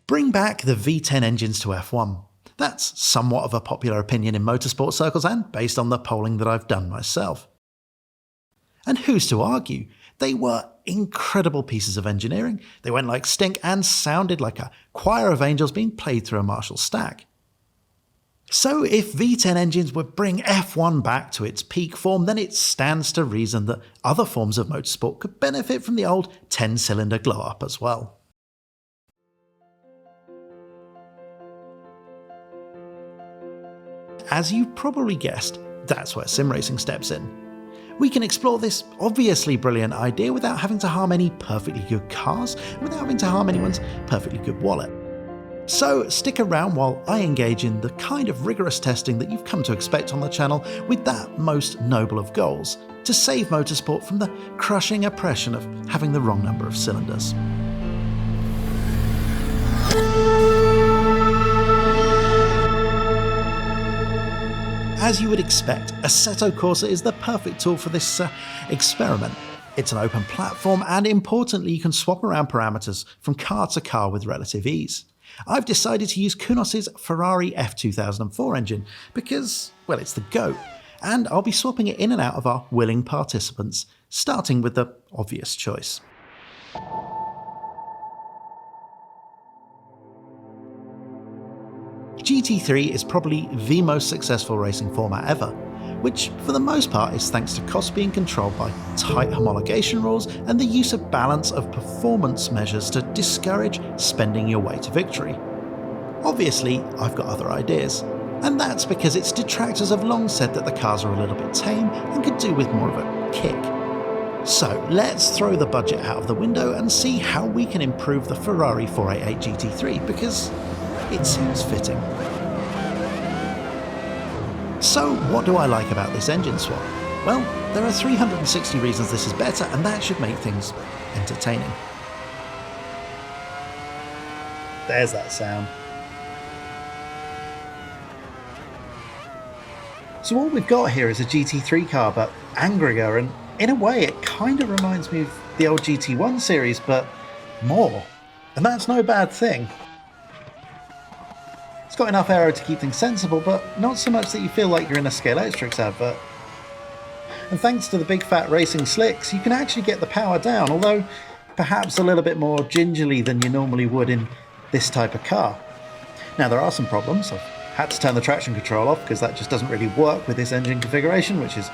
Bring back the V10 engines to F1. That's somewhat of a popular opinion in motorsport circles and based on the polling that I've done myself. And who's to argue? They were incredible pieces of engineering. They went like stink and sounded like a choir of angels being played through a Marshall stack. So if V10 engines would bring F1 back to its peak form, then it stands to reason that other forms of motorsport could benefit from the old 10-cylinder glow-up as well. As you probably guessed, that's where sim racing steps in. We can explore this obviously brilliant idea without having to harm any perfectly good cars, and without having to harm anyone's perfectly good wallet. So stick around while I engage in the kind of rigorous testing that you've come to expect on the channel with that most noble of goals, to save motorsport from the crushing oppression of having the wrong number of cylinders. As you would expect, Assetto Corsa is the perfect tool for this experiment. It's an open platform and importantly you can swap around parameters from car to car with relative ease. I've decided to use Kunos's Ferrari F2004 engine because, well, it's the GOAT, and I'll be swapping it in and out of our willing participants, starting with the obvious choice. GT3 is probably the most successful racing format ever, which for the most part is thanks to costs being controlled by tight homologation rules and the use of balance of performance measures to discourage spending your way to victory. Obviously, I've got other ideas, and that's because its detractors have long said that the cars are a little bit tame and could do with more of a kick. So let's throw the budget out of the window and see how we can improve the Ferrari 488 GT3, because it seems fitting. So what do I like about this engine swap? Well, there are 360 reasons this is better, and that should make things entertaining. There's that sound. So what we've got here is a GT3 car, but angrier, and in a way it kind of reminds me of the old GT1 series, but more. And that's no bad thing. It's got enough aero to keep things sensible, but not so much that you feel like you're in a Scalextrics advert. And thanks to the big fat racing slicks, you can actually get the power down, although perhaps a little bit more gingerly than you normally would in this type of car. Now there are some problems. I've had to turn the traction control off because that just doesn't really work with this engine configuration, which is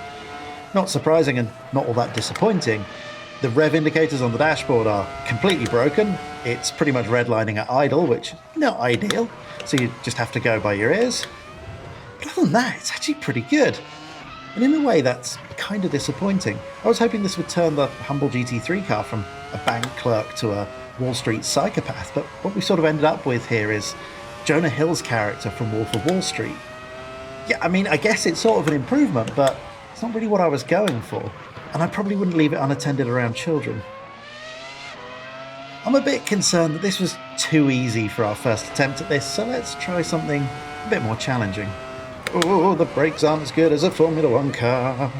not surprising and not all that disappointing. The rev indicators on the dashboard are completely broken. It's pretty much redlining at idle, which is not ideal, so you just have to go by your ears. But other than that, it's actually pretty good. And in a way, that's kind of disappointing. I was hoping this would turn the humble GT3 car from a bank clerk to a Wall Street psychopath, but what we sort of ended up with here is Jonah Hill's character from Wolf of Wall Street. Yeah, I mean, I guess it's sort of an improvement, but it's not really what I was going for, and I probably wouldn't leave it unattended around children. I'm a bit concerned that this was too easy for our first attempt at this, so let's try something a bit more challenging. Oh, the brakes aren't as good as a Formula 1 car.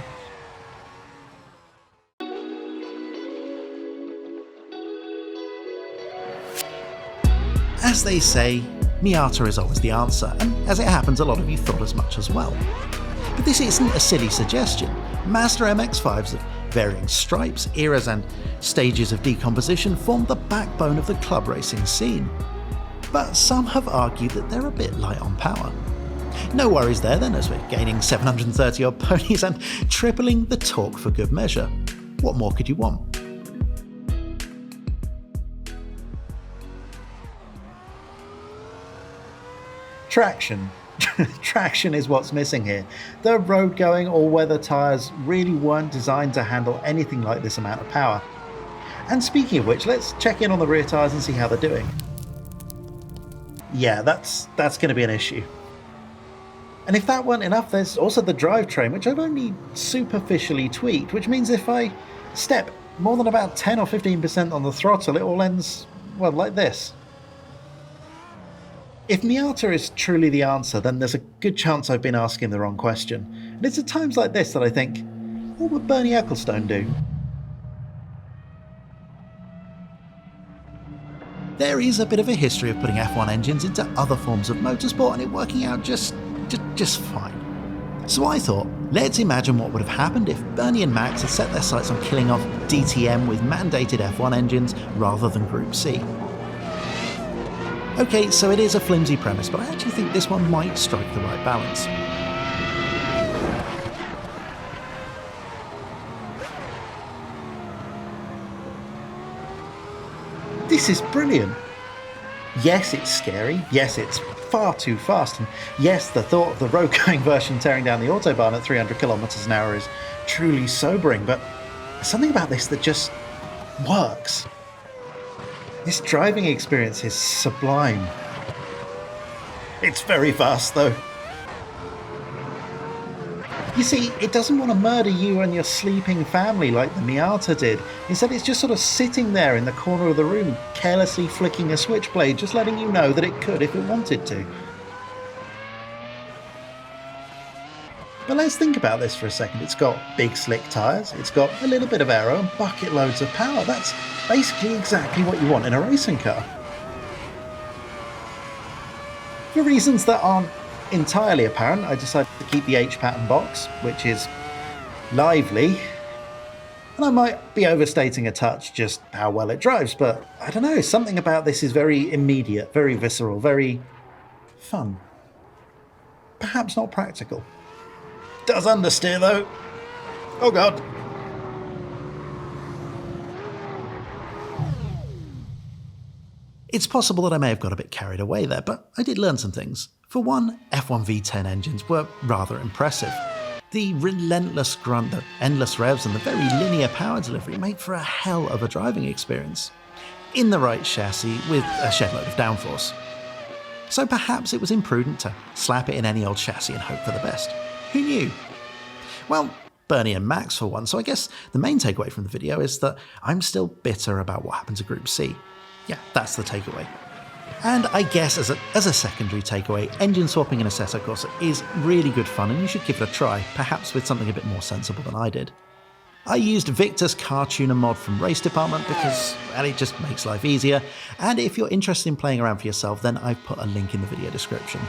As they say, Miata is always the answer, and as it happens, a lot of you thought as much as well. But this isn't a silly suggestion. Mazda MX-5s of varying stripes, eras and stages of decomposition form the backbone of the club racing scene. But some have argued that they're a bit light on power. No worries there then, as we're gaining 730 odd ponies and tripling the torque for good measure. What more could you want? Traction. Traction is what's missing here. The road-going all-weather tyres really weren't designed to handle anything like this amount of power. And speaking of which, let's check in on the rear tyres and see how they're doing. Yeah, that's going to be an issue. And if that weren't enough, there's also the drivetrain, which I've only superficially tweaked, which means if I step more than about 10 or 15% on the throttle, it all ends, well, like this. If Miata is truly the answer, then there's a good chance I've been asking the wrong question. And it's at times like this that I think, what would Bernie Ecclestone do? there is a bit of a history of putting F1 engines into other forms of motorsport and it working out just fine. So I thought, let's imagine what would have happened if Bernie and Max had set their sights on killing off DTM with mandated F1 engines rather than Group C. Okay, so it is a flimsy premise, but I actually think this one might strike the right balance. This is brilliant. Yes, it's scary. Yes, it's far too fast. And yes, the thought of the road-going version tearing down the Autobahn at 300 kilometers an hour is truly sobering, but there's something about this that just works. This driving experience is sublime. It's very fast, though. You see, it doesn't want to murder you and your sleeping family like the Miata did. Instead, it's just sort of sitting there in the corner of the room, carelessly flicking a switchblade, just letting you know that it could if it wanted to. But let's think about this for a second. It's got big slick tyres, it's got a little bit of aero and bucket loads of power. That's basically exactly what you want in a racing car. For reasons that aren't entirely apparent, I decided to keep the H-pattern box, which is lively, and I might be overstating a touch just how well it drives, but I don't know, something about this is very immediate, very visceral, very fun. Perhaps not practical. Does understeer though. Oh god. It's possible that I may have got a bit carried away there, but I did learn some things. For one, F1 V10 engines were rather impressive. The relentless grunt, the endless revs and the very linear power delivery made for a hell of a driving experience. In the right chassis with a shed load of downforce. So perhaps it was imprudent to slap it in any old chassis and hope for the best. Who knew? Well, Bernie and Max for one, so I guess the main takeaway from the video is that I'm still bitter about what happened to Group C. Yeah, that's the takeaway. And I guess as a secondary takeaway, engine swapping in Assetto Corsa is really good fun and you should give it a try, perhaps with something a bit more sensible than I did. I used Victor's car tuner mod from Race Department because, well, it just makes life easier, and if you're interested in playing around for yourself, then I've put a link in the video description.